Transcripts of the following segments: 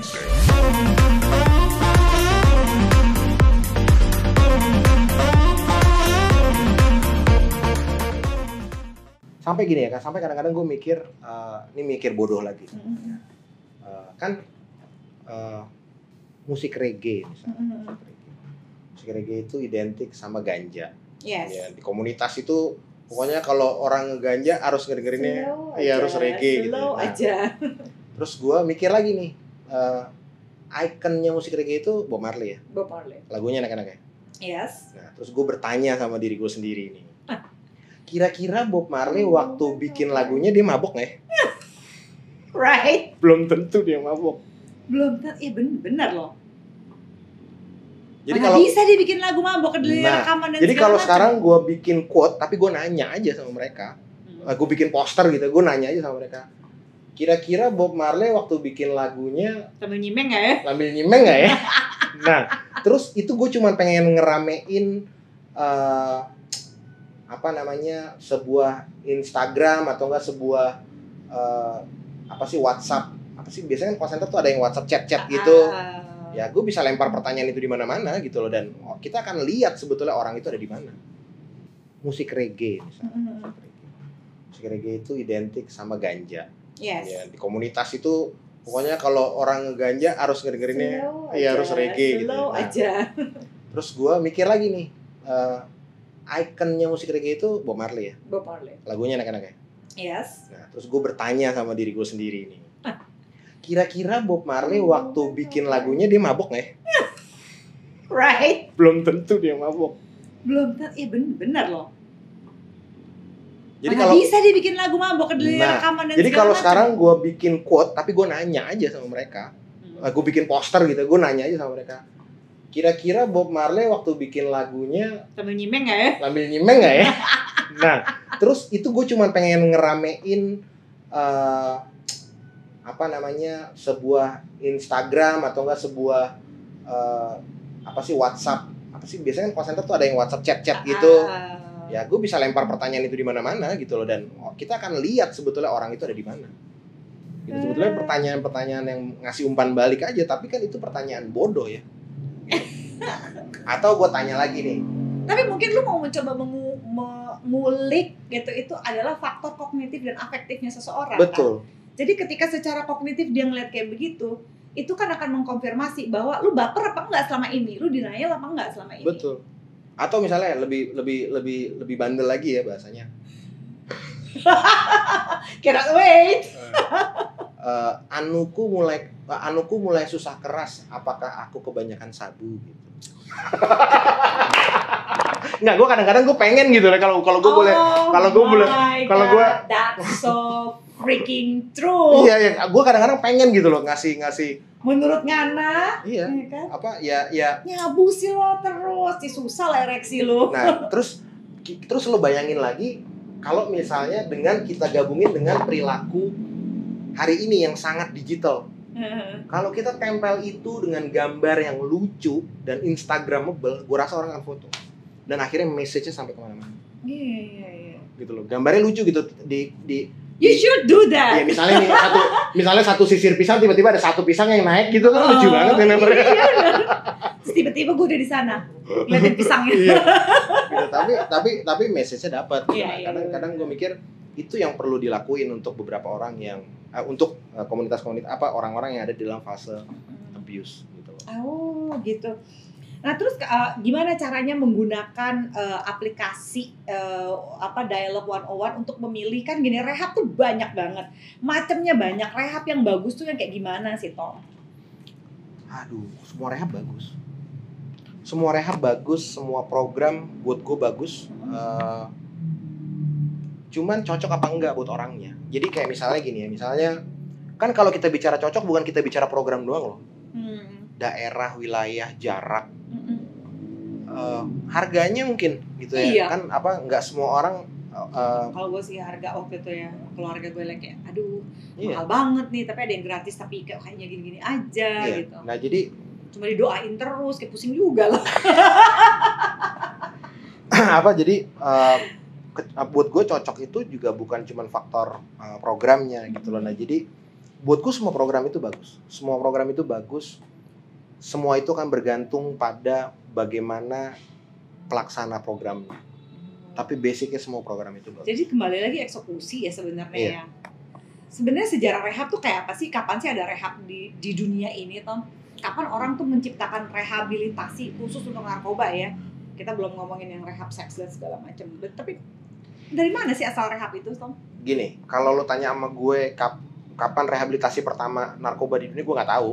Sampai gini ya kan, sampai kadang-kadang gue mikir, ini mikir bodoh lagi. Kan musik reggae misalnya. Musik reggae itu identik sama ganja. Yes. Ya, di komunitas itu pokoknya kalau orang ngeganja harus ngedengerinnya ya harus reggae gitu. Slow aja. Terus gue mikir lagi nih, ikonnya musik reggae itu Bob Marley ya. Bob Marley. Lagunya enak-enak ya. Yes. Nah, terus gue bertanya sama diri gue sendiri nih. Kira-kira Bob Marley waktu bikin lagunya dia mabok nggak ya? Right. Belum tentu dia mabok. Belum benar loh. Jadi kalau bisa dia bikin lagu mabok rekaman dan jadi kalau macam. sekarang gue bikin quote tapi gue nanya aja sama mereka. Gue bikin poster gitu, gue nanya aja sama mereka. Kira-kira Bob Marley waktu bikin lagunya sambil nyimeng nggak ya? Sambil nyimeng nggak ya? Nah, terus itu gue cuma pengen ngeramein sebuah Instagram atau enggak sebuah WhatsApp. Biasanya kan call center tuh ada yang WhatsApp chat gitu. Ya gue bisa lempar pertanyaan itu di mana-mana gitu loh, dan kita akan lihat sebetulnya orang itu ada di mana. Musik reggae misalnya. Musik reggae itu identik sama ganja. Yes. Ya, di komunitas itu pokoknya kalau orang ngeganja harus ngedengerinnya ya harus reggae gitu. Aja. Terus gue mikir lagi nih, ikonnya musik reggae itu Bob Marley ya. Bob Marley. Lagunya enak-enak ya. Yes. Nah, terus gue bertanya sama diri gue sendiri nih. Kira-kira Bob Marley waktu bikin lagunya dia mabok nggak ya? Right. Belum tentu dia mabok. Belum tentu, benar loh. Jadi kalau bisa dia bikin lagu mabok rekaman dan jadi kalau sekarang gue bikin quote tapi gue nanya aja sama mereka. Gue bikin poster gitu, gue nanya aja sama mereka. Kira-kira Bob Marley waktu bikin lagunya sambil nyimeng nggak ya? Sambil nyimeng nggak ya? Nah, terus itu gue cuma pengen ngeramein sebuah Instagram atau enggak sebuah WhatsApp. Biasanya kan call center tuh ada yang WhatsApp chat gitu. Ya gue bisa lempar pertanyaan itu di mana-mana gitu loh, dan kita akan lihat sebetulnya orang itu ada di mana. Gitu, sebetulnya pertanyaan-pertanyaan yang ngasih umpan balik aja, tapi kan itu pertanyaan bodoh ya. Atau gue tanya lagi nih. Tapi mungkin lu mau mencoba mengulik gitu, itu adalah faktor kognitif dan afektifnya seseorang. Betul. Kan? Jadi ketika secara kognitif dia ngeliat kayak begitu, itu kan akan mengkonfirmasi bahwa lu baper apa enggak selama ini, lu denial apa enggak selama ini. Betul. Atau misalnya lebih bandel lagi ya bahasanya. Cannot wait. Anuku mulai susah keras. Apakah aku kebanyakan sabu gitu? Nggak, gue kadang-kadang gue pengen gitu lah kalau gue boleh that's so freaking true. Iya, gue kadang-kadang pengen gitu loh ngasih. Menurut Ngana, iya, kan? Nyabu sih lo terus, susah lah ereksi lo. Nah, terus lo bayangin lagi kalau misalnya dengan kita gabungin dengan perilaku hari ini yang sangat digital. Kalau kita tempel itu dengan gambar yang lucu dan instagramable, gue rasa orang akan foto. Dan akhirnya message-nya sampai kemana-mana. Iya. Gitu loh, gambarnya lucu gitu You should do that. Iya, misalnya satu sisir pisang, tiba-tiba ada satu pisang yang naik gitu kan, lucu banget ya namanya. Iya. Terus tiba-tiba gue udah di sana ngeliatin pisangnya. Iya. Gitu, tapi message-nya dapat. Iya, Kadang gue mikir itu yang perlu dilakuin untuk beberapa orang yang untuk komunitas-komunitas orang-orang yang ada di dalam fase abuse gitu. Oh, gitu. Nah, terus gimana caranya menggunakan aplikasi Dialog 101 untuk memilih, kan gini, rehab tuh banyak banget. Macamnya banyak. Rehab yang bagus tuh yang kayak gimana sih, Tom? Aduh, semua rehab bagus, semua program buat gue bagus. Cuman cocok apa enggak buat orangnya. Jadi kayak misalnya gini ya, misalnya kan kalau kita bicara cocok bukan kita bicara program doang loh. Daerah, wilayah, jarak, harganya mungkin gitu ya. Iya. Kan enggak semua orang. Kalau gue sih harga waktu itu ya, keluarga gue kayak aduh iya, mahal banget nih, tapi ada yang gratis tapi kayaknya gini-gini aja iya, gitu. Nah jadi cuma didoain terus, kayak pusing juga lah. Jadi buat gue cocok itu juga bukan cuma faktor programnya gitu loh. Nah jadi buatku semua program itu bagus. Semua program itu bagus. Semua itu kan bergantung pada bagaimana pelaksana programnya. Tapi basicnya semua program itu bagus. Jadi kembali lagi eksekusi ya sebenarnya Iya. ya. Sebenarnya sejarah rehab tuh kayak apa sih? Kapan sih ada rehab di dunia ini, Tom? Kapan orang tuh menciptakan rehabilitasi khusus untuk narkoba ya? Kita belum ngomongin yang rehab seks dan segala macam. Tapi dari mana sih asal rehab itu, Tom? Gini, kalau lo tanya sama gue kapan rehabilitasi pertama narkoba di dunia, gue nggak tahu.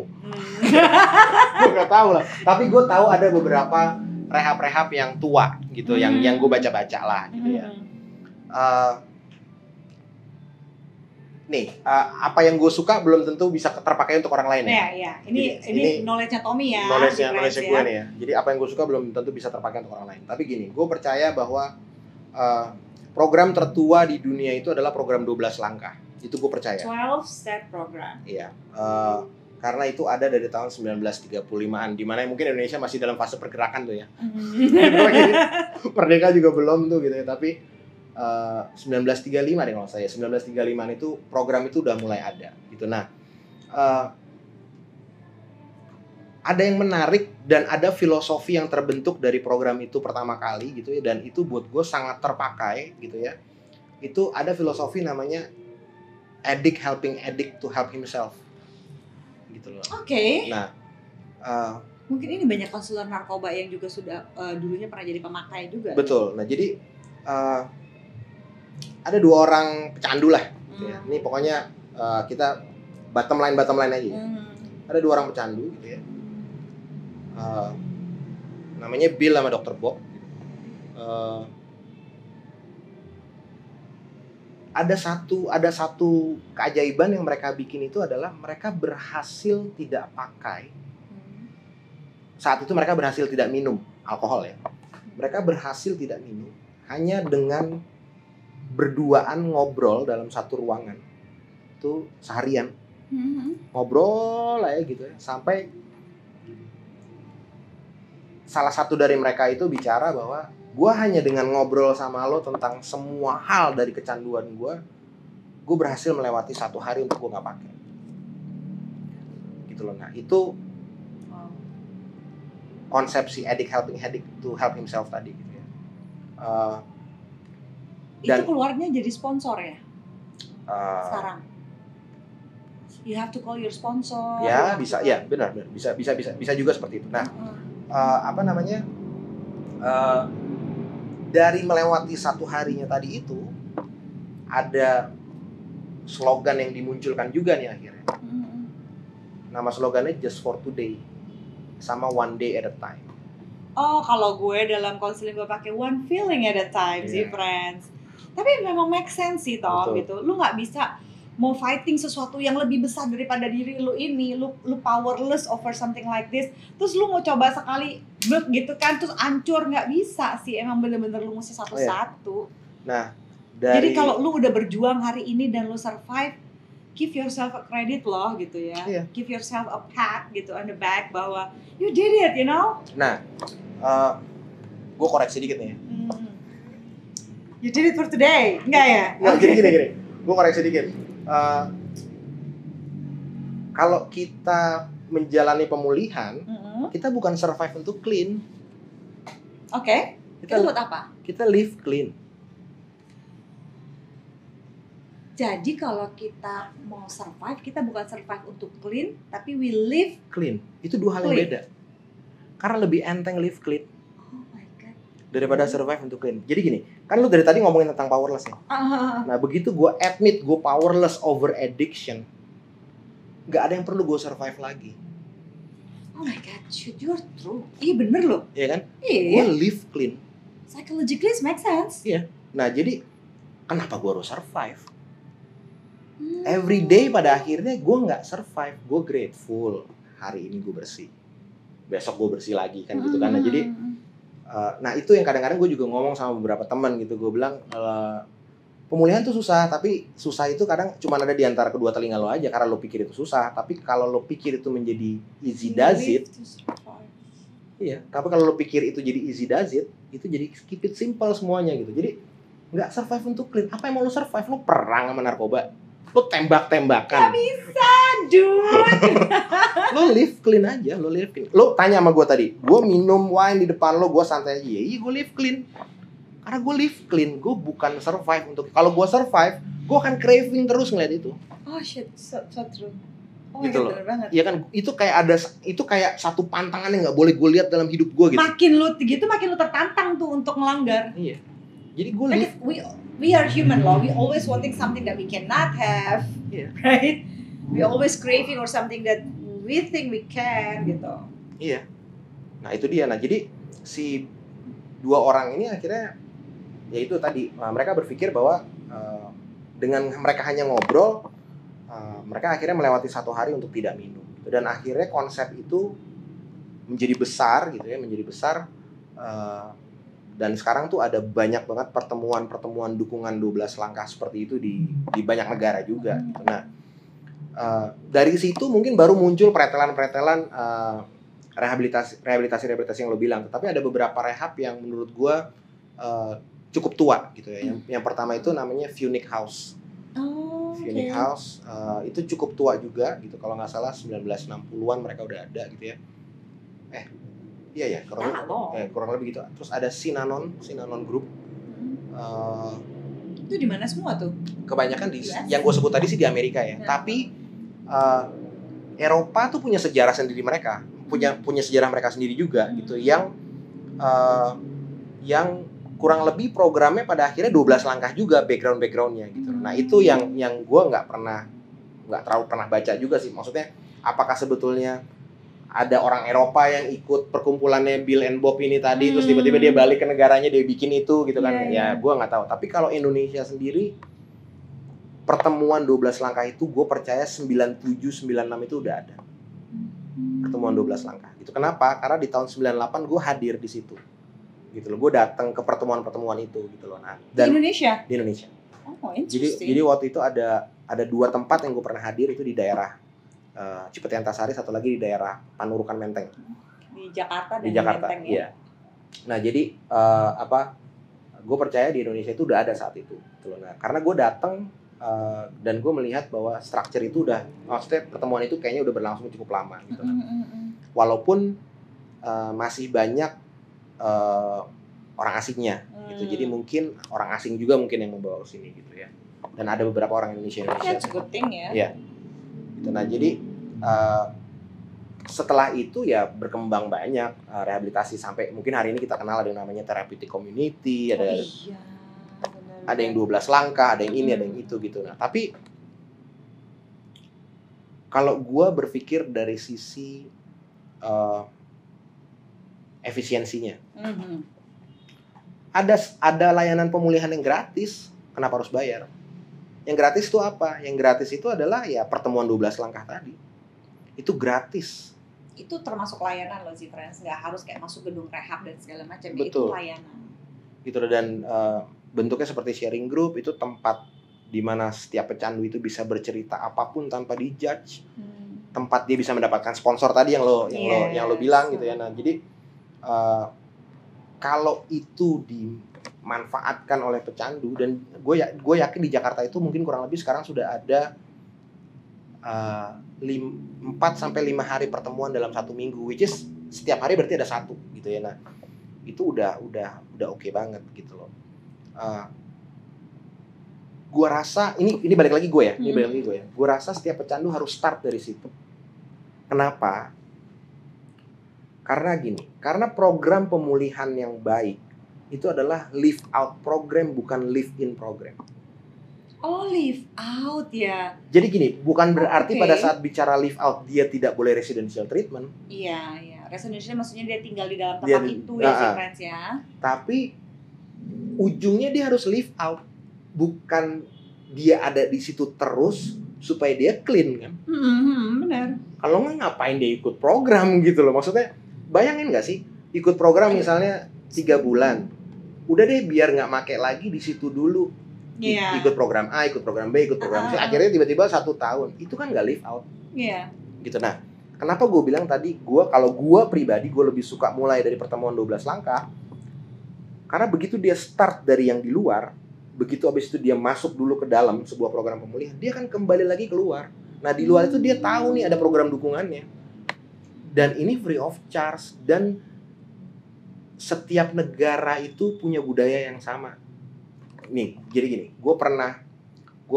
Gue nggak tahu lah. Tapi gue tahu ada beberapa rehab-rehab yang tua gitu, yang gue baca-baca lah gitu ya. Apa yang gue suka belum tentu bisa terpakai untuk orang lain ya. Iya. Ini knowledge-nya Tommy ya. Knowledge-nya gue nih ya. Jadi apa yang gue suka belum tentu bisa terpakai untuk orang lain. Tapi gini, gue percaya bahwa program tertua di dunia itu adalah program 12 langkah. Itu gue percaya. 12-step program. Iya. Karena itu ada dari tahun 1935-an, di mana mungkin Indonesia masih dalam fase pergerakan tuh ya. Merdeka juga belum tuh gitu ya. Tapi 1935 deh kalau saya. 1935 itu program itu udah mulai ada gitu. Nah, ada yang menarik dan ada filosofi yang terbentuk dari program itu pertama kali gitu ya, dan itu buat gue sangat terpakai gitu ya. Itu ada filosofi namanya addict helping addict to help himself gitu loh. Oke. Nah, mungkin ini banyak konselor narkoba yang juga sudah dulunya pernah jadi pemakai juga. Betul. Nah, jadi ada 2 orang pecandu lah gitu ya. Ini pokoknya kita bottom line aja ya. Ada 2 orang pecandu gitu ya. Namanya Bill sama Dr. Bob. Ada satu keajaiban yang mereka bikin itu adalah mereka berhasil tidak pakai. Saat itu mereka berhasil tidak minum alkohol ya. Mereka berhasil tidak minum hanya dengan berduaan ngobrol dalam satu ruangan. Itu seharian. Ngobrol aja gitu ya, sampai salah satu dari mereka itu bicara bahwa gue hanya dengan ngobrol sama lo tentang semua hal dari kecanduan gue berhasil melewati 1 hari untuk gue nggak pakai gitu loh. Nah, itu konsepsi addict helping addict to help himself tadi gitu ya. Itu keluarnya jadi sponsor ya sekarang. You have to call your sponsor. Ya bisa, ya benar bisa juga seperti itu. Nah, dari melewati 1 harinya tadi itu ada slogan yang dimunculkan juga nih akhirnya. Nama slogannya Just for Today sama One Day at a Time. Oh, kalau gue dalam konseling gue pakai One Feeling at a Time sih, friends. Tapi memang make sense sih, Tom, gitu. Lu nggak bisa mau fighting sesuatu yang lebih besar daripada diri lu ini, lu powerless over something like this, terus lu mau coba sekali gitu kan, terus hancur, nggak bisa sih, emang bener-bener lu mesti satu-satu. Nah, jadi kalau lu udah berjuang hari ini dan lu survive, give yourself a credit loh gitu ya, give yourself a pat gitu on the back bahwa you did it, you know. Nah, gue koreksi dikit nih. You did it for today, enggak ya? Nggak, gini. Gue koreksi dikit. Kalau kita menjalani pemulihan, kita bukan survive untuk clean. Oke. Kita buat apa? Kita live clean. Jadi kalau kita mau survive, kita bukan survive untuk clean, tapi we live clean. Itu 2 hal yang beda. Karena lebih enteng live clean daripada survive untuk clean. Jadi gini, kan lu dari tadi ngomongin tentang powerless ya. Nah, begitu gue admit gue powerless over addiction, gak ada yang perlu gue survive lagi. Oh my god, you're true. Iya bener loh. Iya kan? Iya. Gue live clean. Psychologically it makes sense. Iya. Nah, jadi kenapa gue harus survive? Every day pada akhirnya gue gak survive. Gue grateful. Hari ini gue bersih. Besok gue bersih lagi kan gitu kan. Nah, jadi nah itu yang kadang-kadang gue juga ngomong sama beberapa teman gitu. Gue bilang pemulihan tuh susah, tapi susah itu kadang cuma ada di antara kedua telinga lo aja karena lo pikir itu susah. Tapi kalau lo pikir itu menjadi easy does it, iya. Tapi kalau lo pikir itu jadi easy does it, itu jadi keep it simple semuanya gitu. Jadi nggak survive untuk clean. Apa yang mau lo survive? Lo perang sama narkoba, lo tembak-tembakan. Gak bisa, dude. Lo live clean aja, lo live clean. Lo tanya sama gue tadi, gue minum wine di depan lo, gue santai aja. Iya, gue live clean. Karena gue live clean, gue bukan survive untuk. Kalau gue survive, gue akan craving terus ngeliat itu. Oh shit, so true. Oh Gitu my God, loh. bener banget. Iya kan, itu kayak satu pantangan yang nggak boleh gue lihat dalam hidup gue gitu. Makin lu gitu, makin lu tertantang tuh untuk melanggar. Iya. Jadi gue Like live. we are human loh. We always wanting something that we cannot have, Iya. right? We always craving or something that we think we can gitu. Iya. Nah itu dia. Nah jadi si dua orang ini akhirnya, ya itu tadi, mereka berpikir bahwa dengan mereka hanya ngobrol, mereka akhirnya melewati satu hari untuk tidak minum. Dan akhirnya konsep itu menjadi besar gitu ya, menjadi besar. Dan sekarang tuh ada banyak banget pertemuan dukungan 12 langkah seperti itu di banyak negara juga gitu. Nah, dari situ mungkin baru muncul pretelan-pretelan rehabilitasi yang lo bilang. Tapi ada beberapa rehab yang menurut gua cukup tua gitu ya. Yang pertama itu namanya Phoenix House. Oh, Phoenix House itu cukup tua juga gitu. Kalau nggak salah 1960-an mereka udah ada gitu ya. Iya ya, kurang lebih gitu. Terus ada Synanon Group. Itu di mana semua tuh? Kebanyakan yang gue sebut tadi sih di Amerika ya. Tapi Eropa tuh punya sejarah sendiri mereka, punya sejarah mereka sendiri juga gitu. Yang kurang lebih programnya pada akhirnya 12 langkah juga backgroundnya gitu. Nah itu yang gue nggak terlalu pernah baca juga sih. Maksudnya apakah sebetulnya ada orang Eropa yang ikut perkumpulannya Bill and Bob ini tadi, terus tiba-tiba dia balik ke negaranya, dia bikin itu gitu kan. Ya gue nggak tahu. Tapi kalau Indonesia sendiri, pertemuan 12 langkah itu gue percaya 97-96 itu udah ada. Pertemuan 12 langkah. Itu kenapa? Karena di tahun 98 gue hadir di situ. Gitu loh. Gue datang ke pertemuan-pertemuan itu gitu loh. Nah, dan di Indonesia? Di Indonesia. Oh, interesting. Jadi waktu itu ada 2 tempat yang gue pernah hadir, itu di daerah Cipete Antasari, satu lagi di daerah Panurukan Menteng. Di Jakarta dan di Jakarta, Menteng ya. Iya. Nah, jadi gue percaya di Indonesia itu udah ada saat itu. Nah, karena gue datang dan gue melihat bahwa structure itu udah, maksudnya pertemuan itu kayaknya udah berlangsung cukup lama gitu. Walaupun masih banyak orang asingnya gitu. Jadi mungkin orang asing juga mungkin yang membawa ke sini gitu ya. Dan ada beberapa orang Indonesia. That's a good thing ya. Iya. Gitu. Nah, jadi setelah itu ya berkembang banyak rehabilitasi sampai mungkin hari ini kita kenal ada yang namanya therapeutic community, ada yang 12 langkah, ada yang ini, ada yang itu gitu. Nah, tapi kalau gue berpikir dari sisi efisiensinya, ada layanan pemulihan yang gratis, kenapa harus bayar? Yang gratis itu apa? Yang gratis itu adalah ya pertemuan 12 langkah tadi. Itu gratis. Itu termasuk layanan loh sih, friends. Nggak harus kayak masuk gedung rehab dan segala macam. Betul. Itu layanan. Gitu, dan bentuknya seperti sharing group, itu tempat di mana setiap pecandu itu bisa bercerita apapun tanpa dijudge. Tempat dia bisa mendapatkan sponsor tadi yang lo bilang gitu ya. Nah, jadi kalau itu dimanfaatkan oleh pecandu, dan gue yakin di Jakarta itu mungkin kurang lebih sekarang sudah ada 4-5 hari pertemuan dalam 1 minggu, which is setiap hari berarti ada 1 gitu ya. Nah, itu udah oke banget gitu loh. Gue rasa ini balik lagi gue ya, gue rasa setiap pecandu harus start dari situ. Kenapa? Karena program pemulihan yang baik itu adalah live out program, bukan live in program. Oh, live out ya. Jadi gini, bukan berarti pada saat bicara live out dia tidak boleh residential treatment. Iya. Residential maksudnya dia tinggal di dalam tempat itu ya sih, friends ya. Tapi ujungnya dia harus live out, bukan dia ada di situ terus supaya dia clean kan. Benar. Kalau nggak, ngapain dia ikut program gitu loh. Maksudnya bayangin nggak sih ikut program misalnya 3 bulan, udah deh biar nggak make lagi di situ dulu. Ikut program A, ikut program B, ikut program C, akhirnya tiba-tiba 1 tahun. Itu kan nggak live out. Iya. Gitu. Nah, kenapa gue bilang tadi, kalau gue pribadi gue lebih suka mulai dari pertemuan 12 langkah, karena begitu dia start dari yang di luar, begitu abis itu dia masuk dulu ke dalam sebuah program pemulihan, dia akan kembali lagi keluar. Nah di luar itu dia tahu nih ada program dukungannya, dan ini free of charge, dan setiap negara itu punya budaya yang sama. Nih jadi gini, gue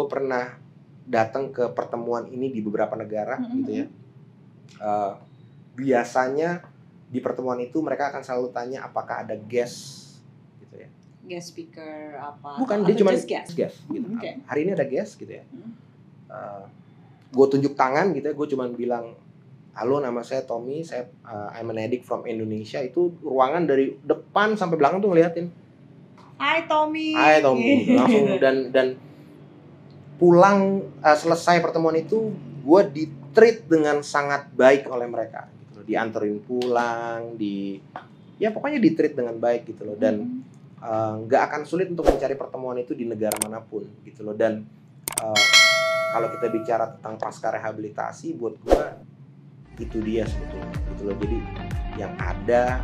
pernah datang ke pertemuan ini di beberapa negara gitu ya. Biasanya di pertemuan itu mereka akan selalu tanya apakah ada guest gitu ya. Guest speaker apa? Bukan, dia cuma guest gitu. Okay. Hari ini ada guest gitu ya. Gue tunjuk tangan gitu ya, gue cuma bilang, halo nama saya Tommy, I'm an addict from Indonesia. Itu ruangan dari depan sampai belakang tuh ngeliatin. Hai Tommy. Langsung dan pulang selesai pertemuan itu gue di-treat dengan sangat baik oleh mereka gitu loh. Dianterin pulang, ya pokoknya di-treat dengan baik gitu loh. Dan nggak akan sulit untuk mencari pertemuan itu di negara manapun gitu loh. Dan kalau kita bicara tentang pasca rehabilitasi, buat gue itu dia sebetulnya gitu loh. Jadi yang ada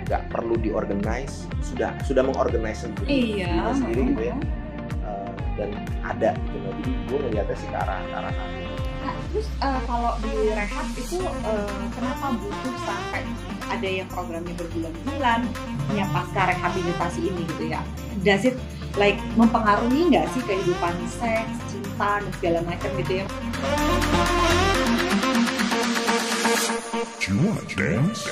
nggak perlu diorganize, sudah mengorganize sendiri gitu ya. Dan ada gitu loh. Jadi gue ngeliatnya sih ke arah sana. Nah, terus kalau di rehab itu kenapa butuh sampai ada yang programnya berbulan-bulan yang pasca rehabilitasi ini gitu ya? Does it like mempengaruhi nggak sih kehidupan seks, cinta dan segala macam gitu ya? Do you wanna dance?